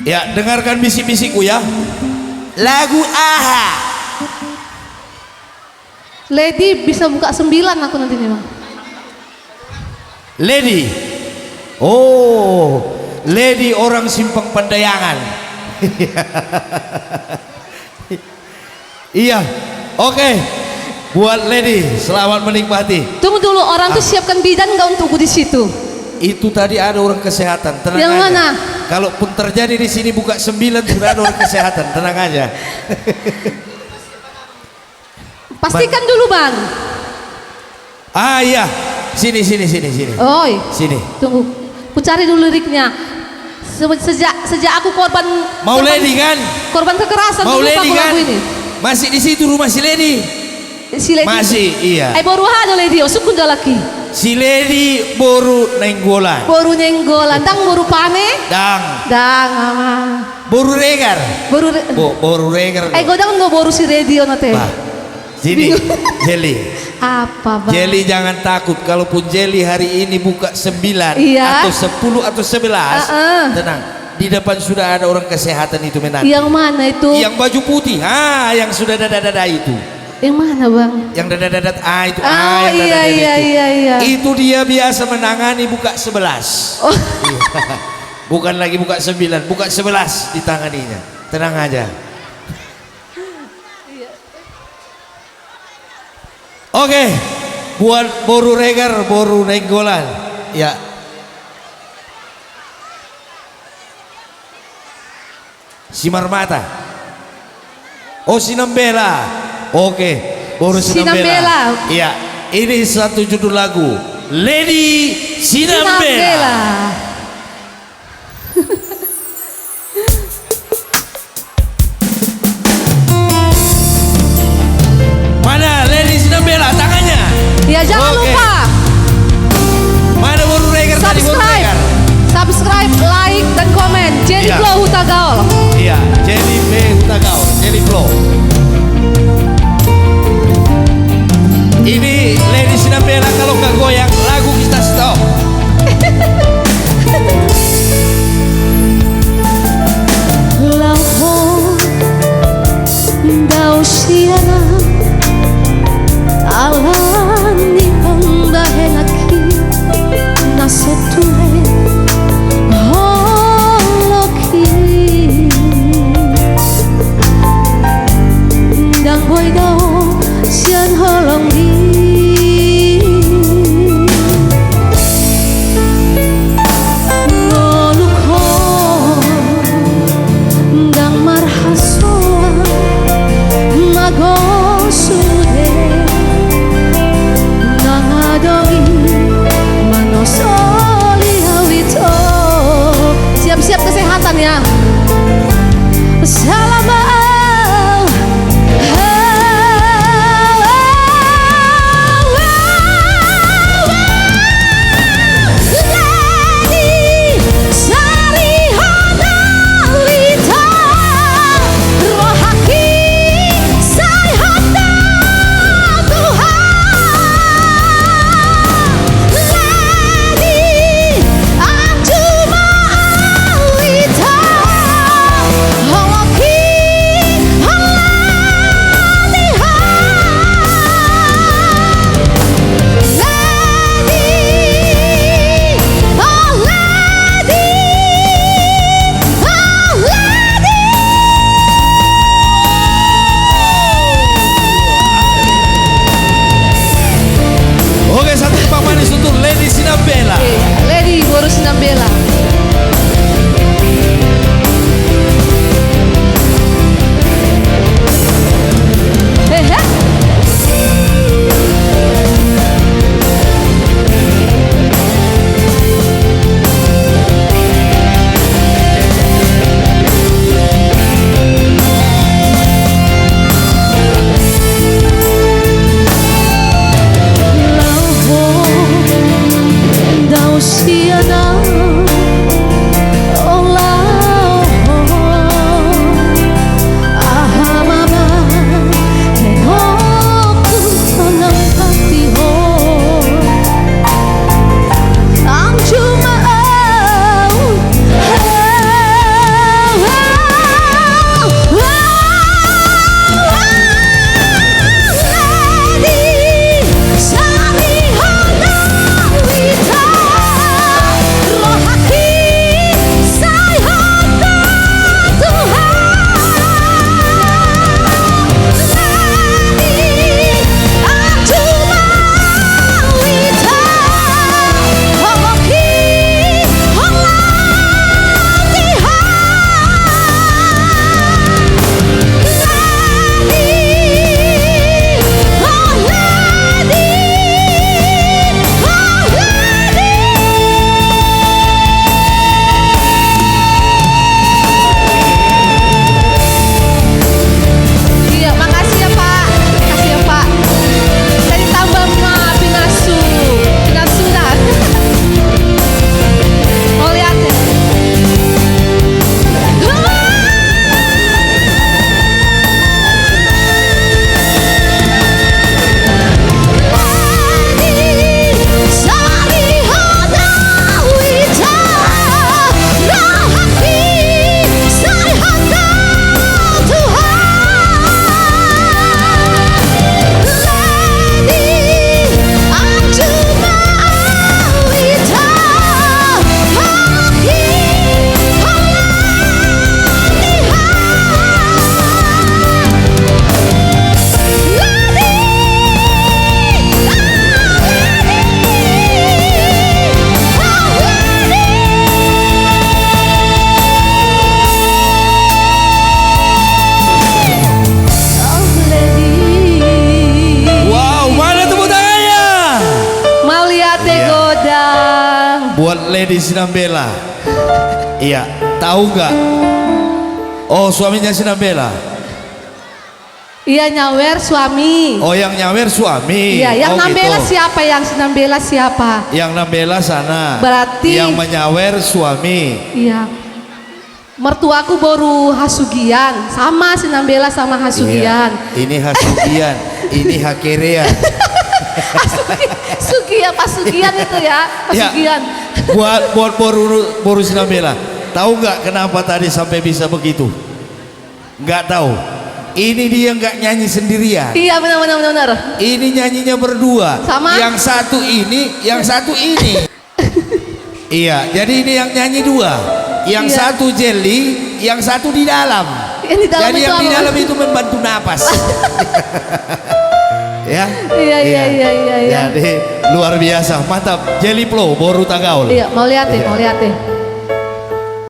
Ya, dengarkan bisik-bisikku ya. Lagu AHA. Lady bisa buka 9 aku nanti nih bang. Lady. Oh, Lady orang Simpang Pandayangan. Iya. Oke. Buat Lady, selamat menikmati. Tunggu dulu, orang tuh siapkan bidan nggak untukku di situ? Itu tadi ada orang kesehatan, tenang Yang aja. mana? Kalaupun terjadi di sini buka 9 sudah ada orang kesehatan, tenang aja. Pastikan dulu bang. Ah iya, sini. Oi, Sini. tunggu, ku cari dulu liriknya. Sejak aku korban. Mau Lady kan? Korban kekerasan. Mau lupa Lady aku kan? lagu ini. Masih di situ rumah si Lady. Si Lady. Masih, iya. Baru ada Lady, usuk udah laki. Si Lady boru nenggolan. Boru nyenggolan, tang boru pane. Dang Mama. boru regar. Boru. Boru regar. Godang no boru si radio nate. Bah, sini Jelly. Apa bang? Jelly jangan takut, kalaupun Jelly hari ini buka 9 Iya. atau 10 atau 11, tenang. Di depan sudah ada orang kesehatan itu menanti. Yang mana itu? Yang baju putih, yang sudah dada-dada itu. Yang mana bang? Yang dada-dada itu, Oh yang iya dada-dada itu. iya. Itu dia biasa menangani buka 11. Oh. Bukan lagi buka 9, buka 11 ditanganinya. Tenang aja. Oke, buat boru regar, boru nenggolan. Ya. Simar mata. Oh, Sinambela. Oke, boru Sinambela. Sinambela. Iya, ini satu judul lagu. Lady Sinambela. Mana Lady Sinambela tangannya? Ya jangan Oke. lupa Mana boru regar tadi boru regar? subscribe, like dan komen. Jelly Iya. Flow Huta Gaul. Iya, Jelly Tagau, Jelly Flow. Ini Lady Sinambela kalau nggak goyang lagu kita stop. Lady Sinambela. Iya, tahu nggak? Oh, suaminya Sinambela. Iya, nyawer suami. Oh, yang nyawer suami. Iya, yang oh, nambela gitu. siapa? Yang sinambela siapa? Yang nambela sana. Berarti yang menyawer suami. iya. Mertuaku baru hasugian, sama sinambela sama hasugian. Iya. Ini hasugian, ini hakerean. Sugian, pasugian itu ya, pasugian. Buat boru Sinambela. Tahu nggak kenapa tadi sampai bisa begitu? Nggak tahu. Ini dia nggak nyanyi sendirian. Iya, benar. Ini nyanyinya berdua. Sama? Yang satu ini, yang satu ini. Iya, jadi ini yang nyanyi dua. Yang Iya. satu Jelly, yang satu di dalam. Yang di dalam jadi itu yang di apa? dalam itu membantu napas. Ya. Iya. Jadi luar biasa, mantap. Jelly Flow, Boru Tagaul. Iya, mau lihat deh.